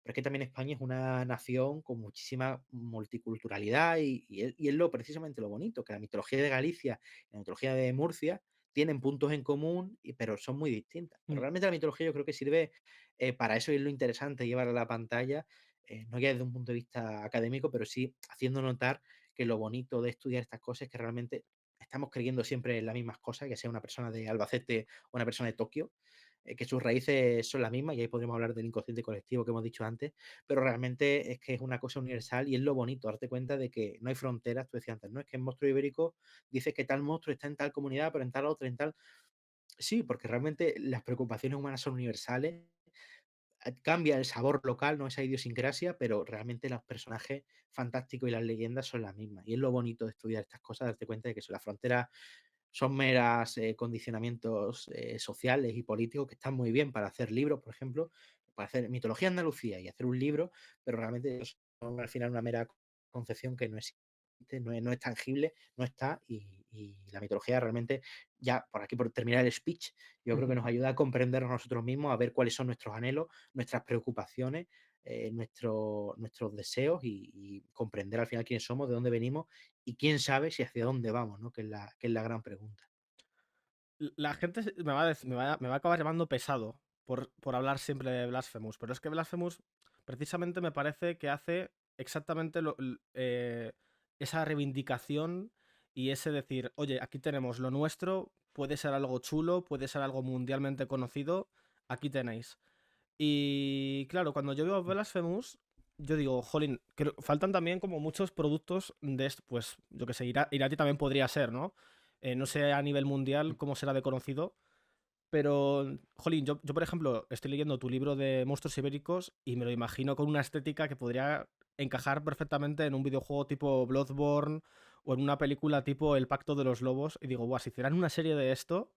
pero es que también España es una nación con muchísima multiculturalidad y es lo precisamente lo bonito, que la mitología de Galicia y la mitología de Murcia tienen puntos en común, pero son muy distintas. Pero Mm. realmente la mitología yo creo que sirve para eso y es lo interesante llevar a la pantalla no ya desde un punto de vista académico, pero sí haciendo notar que lo bonito de estudiar estas cosas es que realmente estamos creyendo siempre en las mismas cosas, que sea una persona de Albacete o una persona de Tokio, que sus raíces son las mismas, y ahí podríamos hablar del inconsciente colectivo que hemos dicho antes, pero realmente es que es una cosa universal y es lo bonito, darte cuenta de que no hay fronteras. Tú decías antes, ¿no? Es que en Monstruo Ibérico dice que tal monstruo está en tal comunidad, pero en tal otra, en tal. Sí, porque realmente las preocupaciones humanas son universales. Cambia el sabor local, ¿no? Esa idiosincrasia, pero realmente los personajes fantásticos y las leyendas son las mismas. Y es lo bonito de estudiar estas cosas, darte cuenta de que las fronteras son meras condicionamientos sociales y políticos que están muy bien para hacer libros, por ejemplo, para hacer mitología Andalucía y hacer un libro, pero realmente son al final una mera concepción que no existe, no es tangible, no está, y la mitología realmente, ya por aquí por terminar el speech, yo creo que nos ayuda a comprendernos nosotros mismos, a ver cuáles son nuestros anhelos, nuestras preocupaciones, nuestros deseos, y comprender al final quiénes somos, de dónde venimos y quién sabe si hacia dónde vamos, ¿no? Que es la gran pregunta. La gente me va a acabar llamando pesado por hablar siempre de Blasphemous, pero es que Blasphemous precisamente me parece que hace exactamente esa reivindicación y ese decir, oye, aquí tenemos lo nuestro, puede ser algo chulo, puede ser algo mundialmente conocido, aquí tenéis. Y claro, cuando yo veo Blasphemous, yo digo, jolín, faltan también como muchos productos de esto, pues yo que sé, Irati también podría ser, ¿no? No sé a nivel mundial cómo será de conocido, pero, jolín, yo por ejemplo estoy leyendo tu libro de monstruos ibéricos y me lo imagino con una estética que podría encajar perfectamente en un videojuego tipo Bloodborne o en una película tipo El Pacto de los Lobos. Y digo, guau, si hicieran una serie de esto,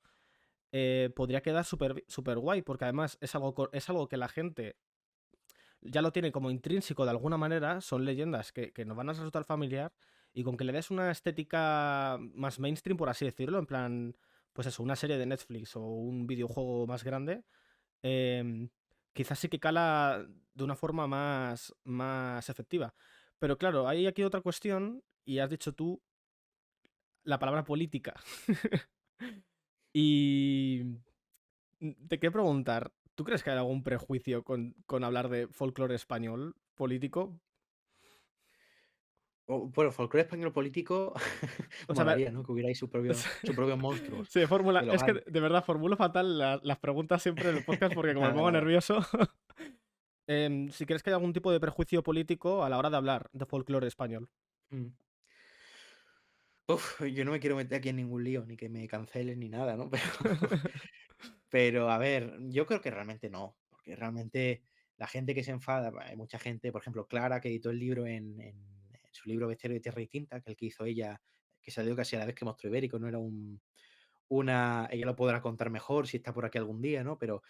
podría quedar súper súper guay, porque además es algo que la gente ya lo tiene como intrínseco de alguna manera, son leyendas que nos van a resultar familiar, y con que le des una estética más mainstream, por así decirlo, en plan, pues eso, una serie de Netflix o un videojuego más grande, em, quizás sí que cala de una forma más efectiva. Pero claro, hay aquí otra cuestión, y has dicho tú la palabra política. Y te quiero preguntar, ¿tú crees que hay algún prejuicio con hablar de folclore español político? Bueno, folclore español político O sea, molaría, ¿no? Que hubiera ahí sus propios monstruos sí, fórmula. del Es que hogar. de verdad formulo fatal las preguntas siempre en el podcast porque como me Nada, pongo nada. nervioso. Si crees que hay algún tipo de prejuicio político a la hora de hablar de folclore español. Mm. Uf, yo no me quiero meter aquí en ningún lío, ni que me cancelen ni nada, ¿no? Pero a ver, yo creo que realmente no, porque realmente la gente que se enfada, hay mucha gente, por ejemplo, Clara, que editó el libro en su libro Bestiario de Tierra y Tinta, que el que hizo ella, que salió casi a la vez que Monstruo Ibérico, no era ella lo podrá contar mejor si está por aquí algún día, ¿no? Pero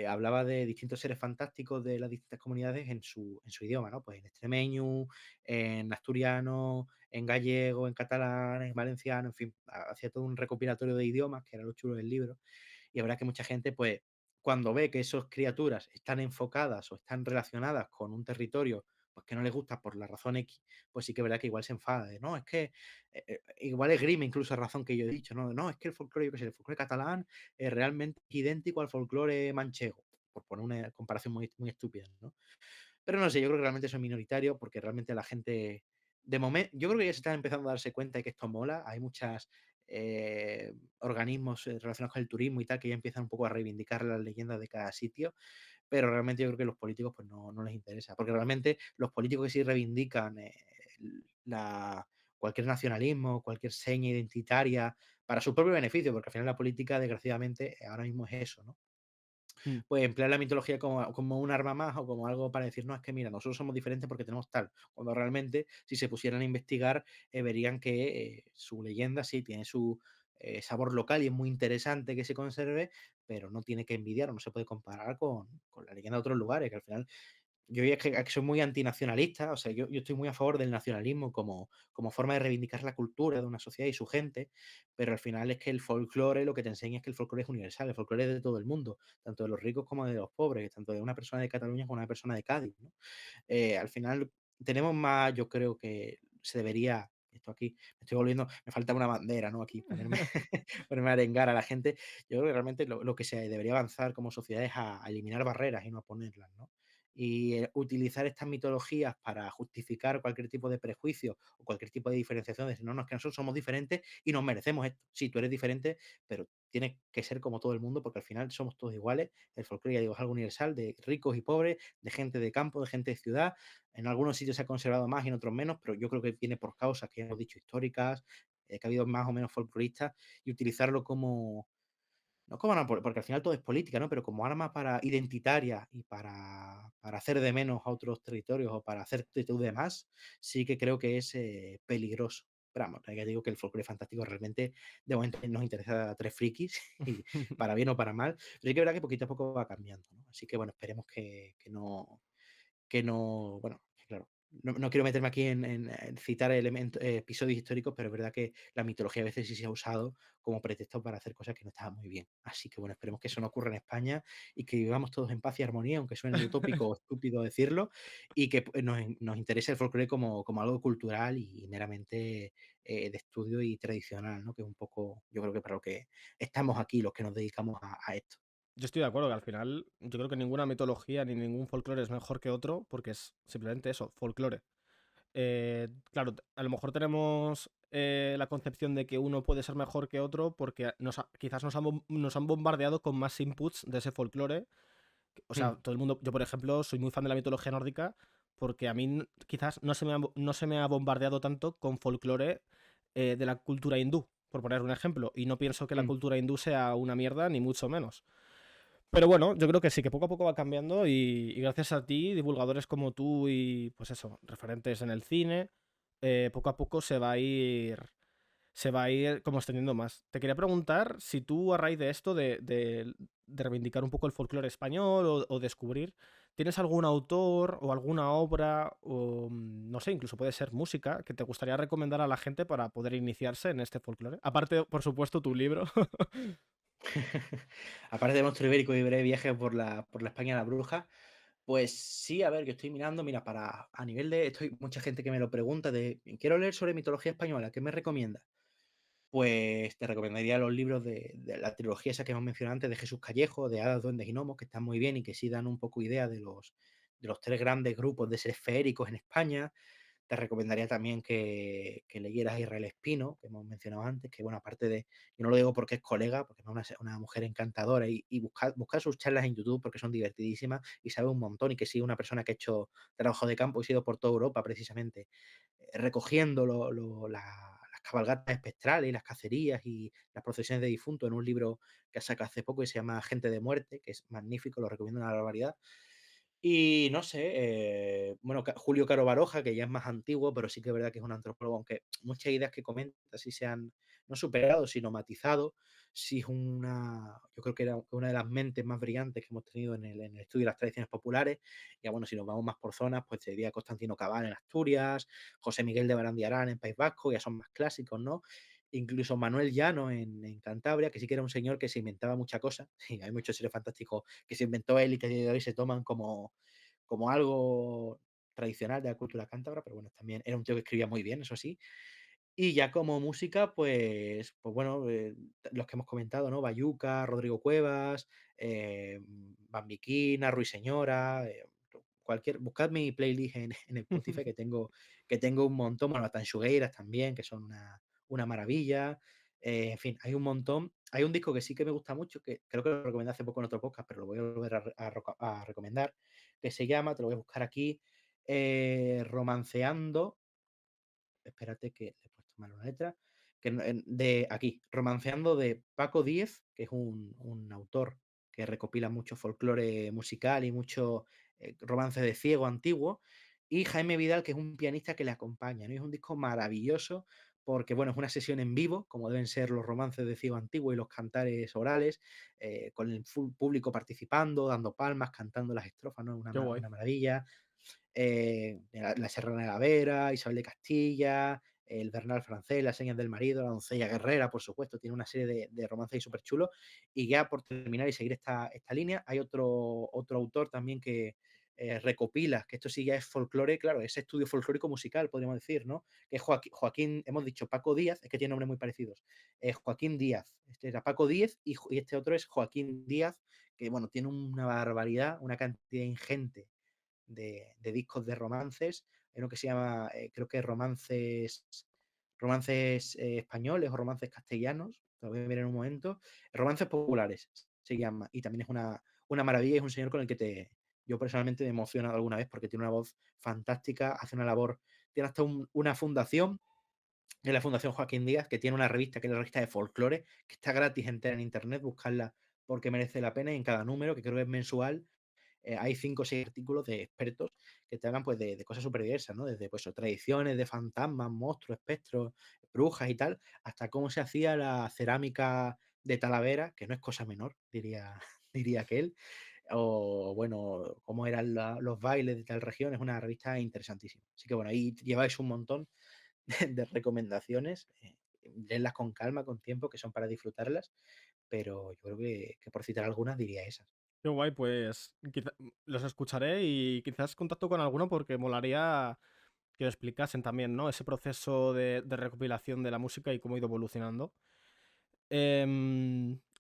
hablaba de distintos seres fantásticos de las distintas comunidades en su idioma, ¿no? Pues en extremeño, en asturiano, en gallego, en catalán, en valenciano, en fin, hacía todo un recopilatorio de idiomas, que era lo chulo del libro. Y la verdad que mucha gente, pues, cuando ve que esas criaturas están enfocadas o están relacionadas con un territorio, pues, que no les gusta por la razón X, pues sí que es verdad que igual se enfada de, no, es que igual esgrime incluso la razón que yo he dicho, no, no, es que el folclore, yo qué sé, el folclore catalán es realmente idéntico al folclore manchego, por poner una comparación muy, muy estúpida, ¿no? Pero no sé, yo creo que realmente eso es minoritario, porque realmente la gente, de momento, yo creo que ya se están empezando a darse cuenta de que esto mola. Hay muchos organismos relacionados con el turismo y tal que ya empiezan un poco a reivindicar las leyendas de cada sitio, pero realmente yo creo que a los políticos pues no les interesa, porque realmente los políticos que sí reivindican la, cualquier nacionalismo, cualquier seña identitaria para su propio beneficio, porque al final la política, desgraciadamente, ahora mismo es eso, ¿no? Mm, Pues emplear la mitología como un arma más, o como algo para decir, no, es que mira, nosotros somos diferentes porque tenemos tal, cuando realmente si se pusieran a investigar verían que su leyenda sí tiene su sabor local y es muy interesante que se conserve, pero no tiene que envidiar o no se puede comparar con la leyenda de otros lugares, que al final yo ya que soy muy antinacionalista, o sea, yo estoy muy a favor del nacionalismo como forma de reivindicar la cultura de una sociedad y su gente, pero al final es que el folclore lo que te enseña es que el folclore es universal, el folclore es de todo el mundo, tanto de los ricos como de los pobres, tanto de una persona de Cataluña como de una persona de Cádiz, ¿no? Al final tenemos más, yo creo que se debería, esto aquí, me estoy volviendo, me falta una bandera, ¿no? Aquí ponerme, ponerme a arengar a la gente. Yo creo que realmente lo que se debería avanzar como sociedad es a eliminar barreras y no a ponerlas, ¿no? y utilizar estas mitologías para justificar cualquier tipo de prejuicio o cualquier tipo de diferenciación, de decir, no, no, es que nosotros somos diferentes y nos merecemos esto. Sí, tú eres diferente, pero tienes que ser como todo el mundo porque al final somos todos iguales. El folclore, ya digo, es algo universal de ricos y pobres, de gente de campo, de gente de ciudad. En algunos sitios se ha conservado más y en otros menos, pero yo creo que viene por causas que ya hemos dicho históricas, que ha habido más o menos folcloristas, y utilizarlo como, no como arma, porque al final todo es política, ¿no? Pero como arma para identitaria y para hacer de menos a otros territorios o para hacerte tú de más, sí que creo que es peligroso. Pero vamos, ya digo que el folclore fantástico realmente de momento nos interesa a tres frikis, y para bien o para mal, pero sí que es verdad que poquito a poco va cambiando, ¿no? Así que bueno, esperemos que no, bueno, que claro, no quiero meterme aquí en citar episodios históricos, pero es verdad que la mitología a veces sí se ha usado como pretexto para hacer cosas que no estaban muy bien. Así que bueno, esperemos que eso no ocurra en España y que vivamos todos en paz y armonía, aunque suene utópico o estúpido decirlo, y que nos interese el folclore como algo cultural y meramente de estudio y tradicional, ¿no? Que es un poco, yo creo que para lo que estamos aquí, los que nos dedicamos a esto. Yo estoy de acuerdo que al final yo creo que ninguna mitología ni ningún folclore es mejor que otro porque es simplemente eso, folclore. Claro, a lo mejor tenemos la concepción de que uno puede ser mejor que otro porque quizás nos han bombardeado con más inputs de ese folclore. O sea, Mm, todo el mundo, yo por ejemplo, soy muy fan de la mitología nórdica porque a mí quizás no se me ha bombardeado tanto con folclore de la cultura hindú, por poner un ejemplo. Y no pienso que la mm. cultura hindú sea una mierda, ni mucho menos. Pero bueno, yo creo que sí, que poco a poco va cambiando y gracias a ti, divulgadores como tú y pues eso, referentes en el cine, poco a poco se va a ir como extendiendo más. Te quería preguntar si tú a raíz de esto, de reivindicar un poco el folclore español o descubrir, ¿tienes algún autor o alguna obra o no sé, incluso puede ser música que te gustaría recomendar a la gente para poder iniciarse en este folclore? Aparte, por supuesto, tu libro. Aparte de Monstruo Ibérico y breve viaje por la España de la Bruja, pues sí, a ver, que estoy mirando, mira, para a nivel de, estoy mucha gente que me lo pregunta de, quiero leer sobre mitología española, ¿qué me recomiendas? Pues te recomendaría los libros de la trilogía esa que hemos mencionado antes, de Jesús Callejo, de Hadas, Duendes y Gnomos, que están muy bien y que sí dan un poco idea de los tres grandes grupos de seres feéricos en España. Te recomendaría también que leyeras a Israel Espino, que hemos mencionado antes, que bueno, aparte de, yo no lo digo porque es colega, porque es una mujer encantadora, y buscar sus charlas en YouTube porque son divertidísimas y sabe un montón, y que sí, una persona que ha hecho trabajo de campo y ha ido por toda Europa precisamente, recogiendo las cabalgatas espectrales y las cacerías y las procesiones de difuntos en un libro que saca hace poco y se llama Gente de Muerte, que es magnífico, lo recomiendo una barbaridad. Y no sé, bueno, Julio Caro Baroja, que ya es más antiguo, pero sí que es verdad que es un antropólogo, aunque muchas ideas que comenta sí se han no superado, sino matizado. Sí es yo creo que era una de las mentes más brillantes que hemos tenido en el estudio de las tradiciones populares. Ya bueno, si nos vamos más por zonas, pues te diría Constantino Cabal en Asturias, José Miguel de Barandiarán en País Vasco, ya son más clásicos, ¿no? Incluso Manuel Llano en Cantabria, que sí que era un señor que se inventaba muchas cosas. Sí, hay muchos seres fantásticos que se inventó él y que a día de hoy se toman como algo tradicional de la cultura cántabra, pero bueno, también era un tío que escribía muy bien, eso sí. Y ya como música, pues bueno, los que hemos comentado, ¿no? Bayuca, Rodrigo Cuevas, Bambiquina, Ruiseñora, buscad mi playlist en Spotify que tengo un montón, bueno, Tanchugueiras también, que son una maravilla. En fin, hay un montón. Hay un disco que sí que me gusta mucho, que creo que lo recomendé hace poco en otro podcast, pero lo voy a volver a recomendar, que se llama, te lo voy a buscar aquí, Romanceando. Espérate que le he puesto mal una letra. De aquí, Romanceando, de Paco Díez, que es un autor que recopila mucho folclore musical y mucho romance de ciego antiguo, y Jaime Vidal, que es un pianista que le acompaña, ¿no? Y es un disco maravilloso porque, bueno, es una sesión en vivo, como deben ser los romances de ciego antiguo y los cantares orales, con el full público participando, dando palmas, cantando las estrofas, ¿no? Qué guay. Una maravilla. La Serrana de la Vera, Isabel de Castilla, el Bernal francés, Las señas del marido, La doncella guerrera, por supuesto, tiene una serie de romances súper chulos. Y ya por terminar y seguir esta línea, hay otro autor también que recopila, que esto sí ya es folclore, claro, es estudio folclórico musical, podríamos decir, ¿no? Que es Joaquín, hemos dicho Paco Díaz, es que tiene nombres muy parecidos. Joaquín Díaz, este era Paco Díaz y este otro es Joaquín Díaz, que bueno, tiene una barbaridad, una cantidad ingente de discos de romances. Hay uno que se llama, creo que romances españoles o romances castellanos, lo voy a ver en un momento. Romances populares se llama, y también es una maravilla, es un señor con el que yo personalmente me he emocionado alguna vez porque tiene una voz fantástica, hace una labor, tiene hasta una fundación, de la Fundación Joaquín Díaz, que tiene una revista, que es la revista de folclore, que está gratis entera en internet, buscarla porque merece la pena, y en cada número, que creo que es mensual, hay 5 o 6 artículos de expertos que te hablan pues de cosas súper diversas, ¿no? Desde pues tradiciones de fantasmas, monstruos, espectros, brujas y tal, hasta cómo se hacía la cerámica de Talavera, que no es cosa menor, diría, diría aquel, o bueno, cómo eran los bailes de tal región. Es una revista interesantísima. Así que bueno, ahí lleváis un montón de recomendaciones, leedlas con calma, con tiempo, que son para disfrutarlas, pero yo creo que por citar algunas diría esas. Qué guay, pues los escucharé y quizás contacto con alguno porque molaría que lo explicasen también, ¿no? Ese proceso de recopilación de la música y cómo ha ido evolucionando.